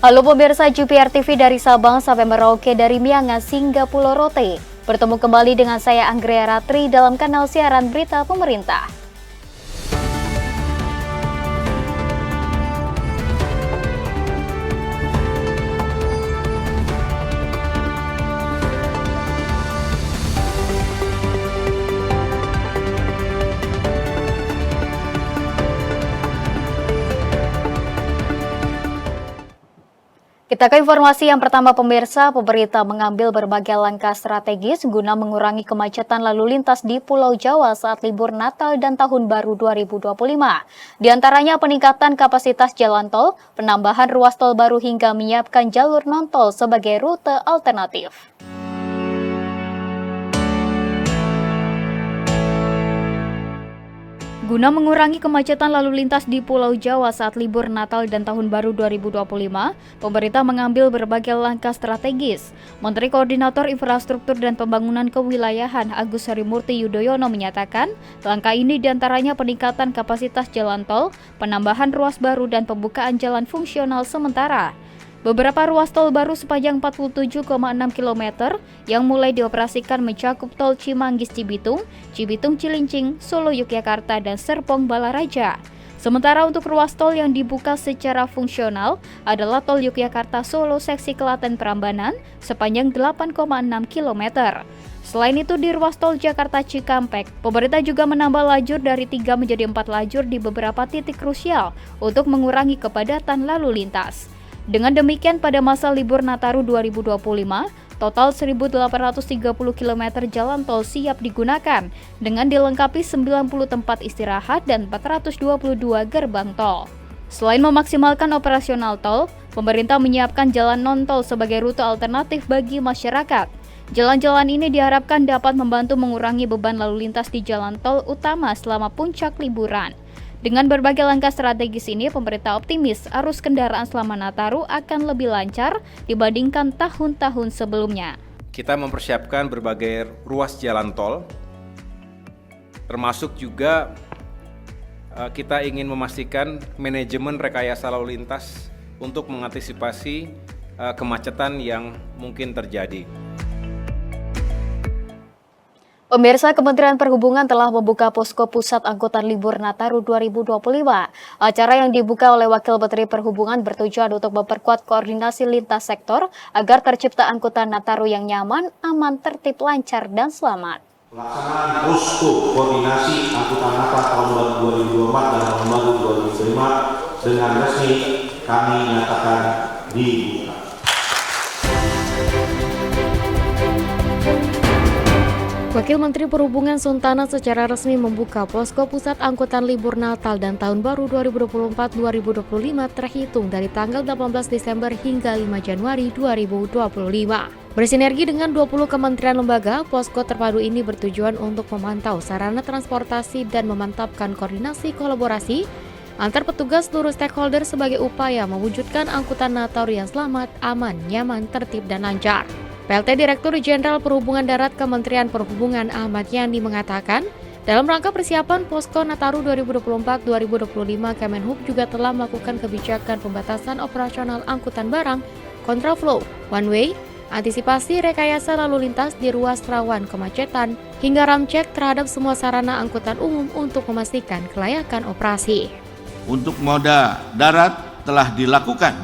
Halo pemirsa JPR TV dari Sabang sampai Merauke, dari Miangas hingga Pulau Rote. Bertemu kembali dengan saya Anggria Ratri dalam kanal siaran berita pemerintah. Kita ke informasi yang pertama pemirsa, pemerintah mengambil berbagai langkah strategis guna mengurangi kemacetan lalu lintas di Pulau Jawa saat libur Natal dan Tahun Baru 2025. Di antaranya peningkatan kapasitas jalan tol, penambahan ruas tol baru hingga menyiapkan jalur non-tol sebagai rute alternatif. Guna mengurangi kemacetan lalu lintas di Pulau Jawa saat libur Natal dan Tahun Baru 2025, pemerintah mengambil berbagai langkah strategis. Menteri Koordinator Infrastruktur dan Pembangunan Kewilayahan Agus Harimurti Yudhoyono menyatakan, langkah ini diantaranya peningkatan kapasitas jalan tol, penambahan ruas baru dan pembukaan jalan fungsional sementara. Beberapa ruas tol baru sepanjang 47,6 km yang mulai dioperasikan mencakup tol Cimanggis-Cibitung, Cibitung-Cilincing, Solo-Yogyakarta, dan Serpong-Balaraja. Sementara untuk ruas tol yang dibuka secara fungsional adalah tol Yogyakarta-Solo seksi Klaten-Prambanan sepanjang 8,6 km. Selain itu di ruas tol Jakarta-Cikampek, pemerintah juga menambah lajur dari 3 menjadi 4 lajur di beberapa titik krusial untuk mengurangi kepadatan lalu lintas. Dengan demikian pada masa libur Nataru 2025, total 1.830 km jalan tol siap digunakan dengan dilengkapi 90 tempat istirahat dan 422 gerbang tol. Selain memaksimalkan operasional tol, pemerintah menyiapkan jalan non-tol sebagai rute alternatif bagi masyarakat. Jalan-jalan ini diharapkan dapat membantu mengurangi beban lalu lintas di jalan tol utama selama puncak liburan. Dengan berbagai langkah strategis ini, pemerintah optimis arus kendaraan selama Nataru akan lebih lancar dibandingkan tahun-tahun sebelumnya. Kita mempersiapkan berbagai ruas jalan tol, termasuk juga kita ingin memastikan manajemen rekayasa lalu lintas untuk mengantisipasi kemacetan yang mungkin terjadi. Pemirsa, Kementerian Perhubungan telah membuka posko pusat angkutan libur Nataru 2025. Acara yang dibuka oleh Wakil Menteri Perhubungan bertujuan untuk memperkuat koordinasi lintas sektor agar tercipta angkutan Nataru yang nyaman, aman, tertib, lancar, dan selamat. Pelaksanaan posko koordinasi angkutan Natal tahun baru 2024 dan tahun baru 2025 dengan resmi kami nyatakan dibuka. Wakil Menteri Perhubungan Suntana secara resmi membuka posko pusat angkutan libur Natal dan Tahun Baru 2024-2025 terhitung dari tanggal 18 Desember hingga 5 Januari 2025. Bersinergi dengan 20 kementerian lembaga, posko terpadu ini bertujuan untuk memantau sarana transportasi dan memantapkan koordinasi kolaborasi antar petugas seluruh stakeholder sebagai upaya mewujudkan angkutan Nataru yang selamat, aman, nyaman, tertib, dan lancar. PLT Direktur Jenderal Perhubungan Darat Kementerian Perhubungan Ahmad Yani mengatakan, dalam rangka persiapan Posko Nataru 2024-2025, Kemenhub juga telah melakukan kebijakan pembatasan operasional angkutan barang, kontraflow, one way, antisipasi rekayasa lalu lintas di ruas rawan kemacetan, hingga ramcek terhadap semua sarana angkutan umum untuk memastikan kelayakan operasi. Untuk moda darat telah dilakukan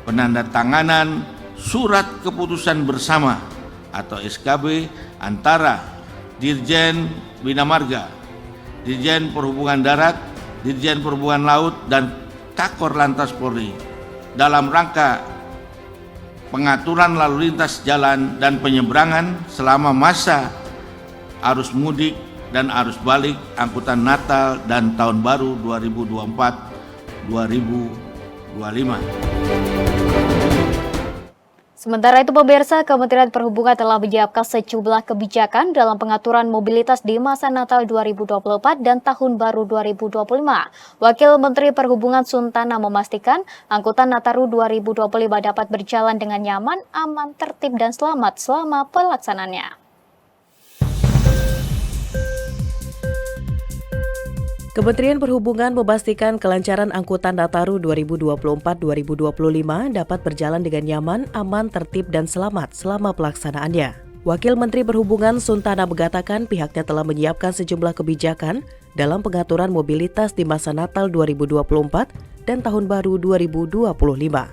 penandatanganan Surat Keputusan Bersama atau SKB antara Dirjen Bina Marga, Dirjen Perhubungan Darat, Dirjen Perhubungan Laut, dan Kakor Lantas Polri dalam rangka pengaturan lalu lintas jalan dan penyeberangan selama masa arus mudik dan arus balik angkutan Natal dan Tahun Baru 2024-2025. Sementara itu pemirsa, Kementerian Perhubungan telah menyiapkan sejumlah kebijakan dalam pengaturan mobilitas di masa Natal 2024 dan Tahun Baru 2025. Wakil Menteri Perhubungan Suntana memastikan angkutan Nataru 2025 dapat berjalan dengan nyaman, aman, tertib, dan selamat selama pelaksanaannya. Kementerian Perhubungan memastikan kelancaran angkutan Nataru 2024-2025 dapat berjalan dengan nyaman, aman, tertib, dan selamat selama pelaksanaannya. Wakil Menteri Perhubungan Suntana mengatakan pihaknya telah menyiapkan sejumlah kebijakan dalam pengaturan mobilitas di masa Natal 2024 dan Tahun Baru 2025.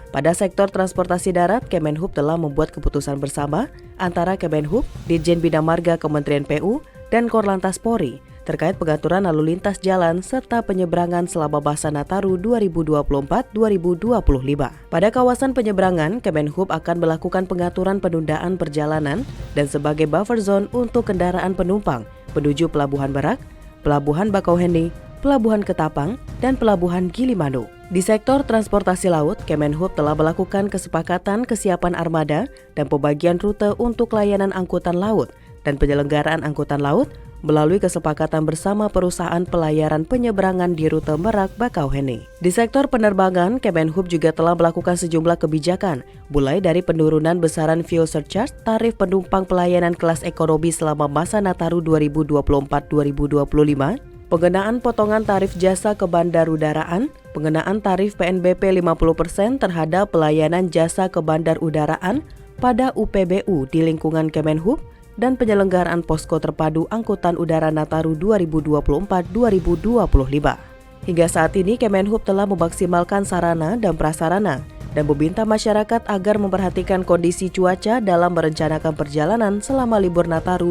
Pada sektor transportasi darat, Kemenhub telah membuat keputusan bersama antara Kemenhub, Ditjen Bina Marga Kementerian PU, dan Korlantas Polri terkait pengaturan lalu lintas jalan serta penyeberangan selama masa Nataru 2024-2025. Pada kawasan penyeberangan, Kemenhub akan melakukan pengaturan penundaan perjalanan dan sebagai buffer zone untuk kendaraan penumpang menuju Pelabuhan Merak, Pelabuhan Bakauheni, Pelabuhan Ketapang, dan Pelabuhan Gilimanuk. Di sektor transportasi laut, Kemenhub telah melakukan kesepakatan kesiapan armada dan pembagian rute untuk layanan angkutan laut dan penyelenggaraan angkutan laut melalui kesepakatan bersama perusahaan pelayaran penyeberangan di rute Merak-Bakauheni. Di sektor penerbangan, Kemenhub juga telah melakukan sejumlah kebijakan, mulai dari penurunan besaran fuel surcharge tarif penumpang pelayanan kelas ekonomi selama masa Nataru 2024-2025, pengenaan potongan tarif jasa kebandarudaraan, pengenaan tarif PNBP 50% terhadap pelayanan jasa kebandarudaraan pada UPBU di lingkungan Kemenhub, dan penyelenggaraan posko terpadu angkutan udara Nataru 2024-2025. Hingga saat ini, Kemenhub telah memaksimalkan sarana dan prasarana dan meminta masyarakat agar memperhatikan kondisi cuaca dalam merencanakan perjalanan selama libur Nataru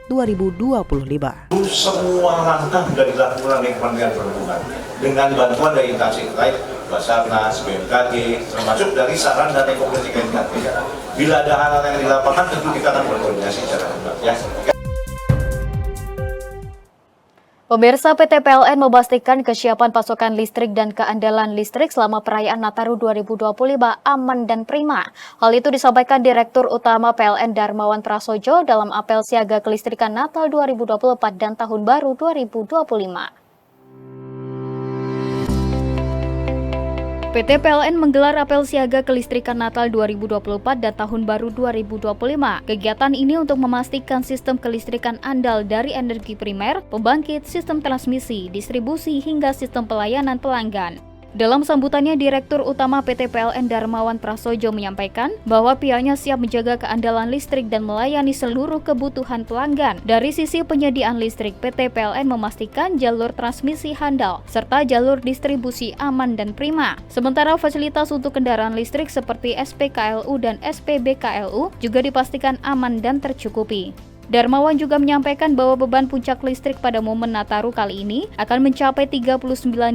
2024-2025. Semua langkah sudah dilakukan oleh Kementerian Perhubungan dengan bantuan dari instansi terkait, Basarnas, BMKG, termasuk dari saran dan rekomendasi KNKT. Bila ada hal-hal yang di lapangan, tentu kita akan berkoordinasi secara cepat. Ya. Pemirsa, PT PLN memastikan kesiapan pasokan listrik dan keandalan listrik selama perayaan Nataru 2025 aman dan prima. Hal itu disampaikan Direktur Utama PLN Darmawan Prasojo dalam apel siaga kelistrikan Natal 2024 dan Tahun Baru 2025. PT PLN menggelar apel siaga kelistrikan Natal 2024 dan Tahun Baru 2025. Kegiatan ini untuk memastikan sistem kelistrikan andal dari energi primer, pembangkit, sistem transmisi, distribusi, hingga sistem pelayanan pelanggan. Dalam sambutannya, Direktur Utama PT PLN Darmawan Prasojo menyampaikan bahwa pihaknya siap menjaga keandalan listrik dan melayani seluruh kebutuhan pelanggan. Dari sisi penyediaan listrik, PT PLN memastikan jalur transmisi handal, serta jalur distribusi aman dan prima. Sementara fasilitas untuk kendaraan listrik seperti SPKLU dan SPBKLU juga dipastikan aman dan tercukupi. Darmawan juga menyampaikan bahwa beban puncak listrik pada momen Nataru kali ini akan mencapai 39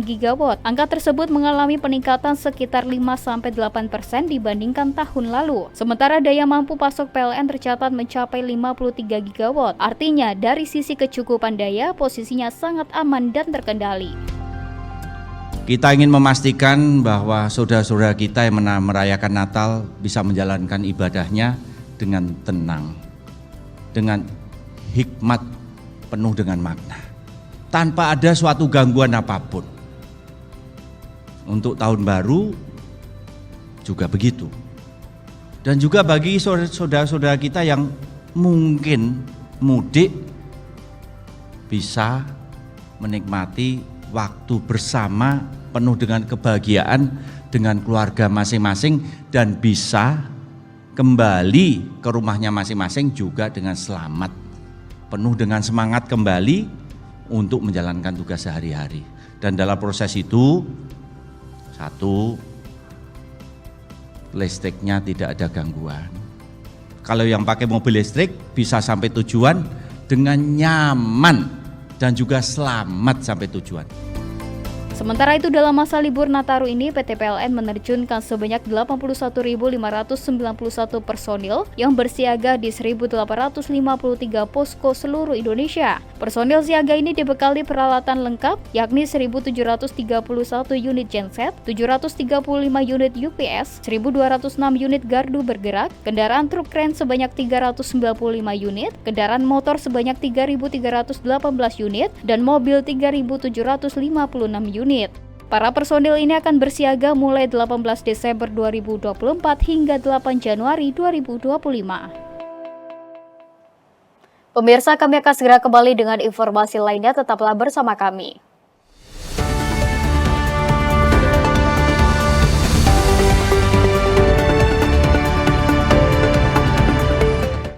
gigawatt. Angka tersebut mengalami peningkatan sekitar 5-8% dibandingkan tahun lalu. Sementara daya mampu pasok PLN tercatat mencapai 53 gigawatt. Artinya dari sisi kecukupan daya, posisinya sangat aman dan terkendali. Kita ingin memastikan bahwa saudara-saudara kita yang merayakan Natal bisa menjalankan ibadahnya dengan tenang, dengan hikmat, penuh dengan makna, tanpa ada suatu gangguan apapun. Untuk tahun baru juga begitu. Dan juga bagi saudara-saudara kita yang mungkin mudik, bisa menikmati waktu bersama penuh dengan kebahagiaan dengan keluarga masing-masing dan bisa kembali ke rumahnya masing-masing juga dengan selamat, penuh dengan semangat kembali untuk menjalankan tugas sehari-hari. Dan dalam proses itu, satu, listriknya tidak ada gangguan. Kalau yang pakai mobil listrik bisa sampai tujuan dengan nyaman dan juga selamat sampai tujuan. Sementara itu, dalam masa libur Nataru ini, PT PLN menerjunkan sebanyak 81.591 personil yang bersiaga di 1.853 posko seluruh Indonesia. Personil siaga ini dibekali peralatan lengkap, yakni 1.731 unit genset, 735 unit UPS, 1.206 unit gardu bergerak, kendaraan truk kren sebanyak 395 unit, kendaraan motor sebanyak 3.318 unit, dan mobil 3.756 unit. Para personil ini akan bersiaga mulai 18 Desember 2024 hingga 8 Januari 2025. Pemirsa, kami akan segera kembali dengan informasi lainnya, tetaplah bersama kami.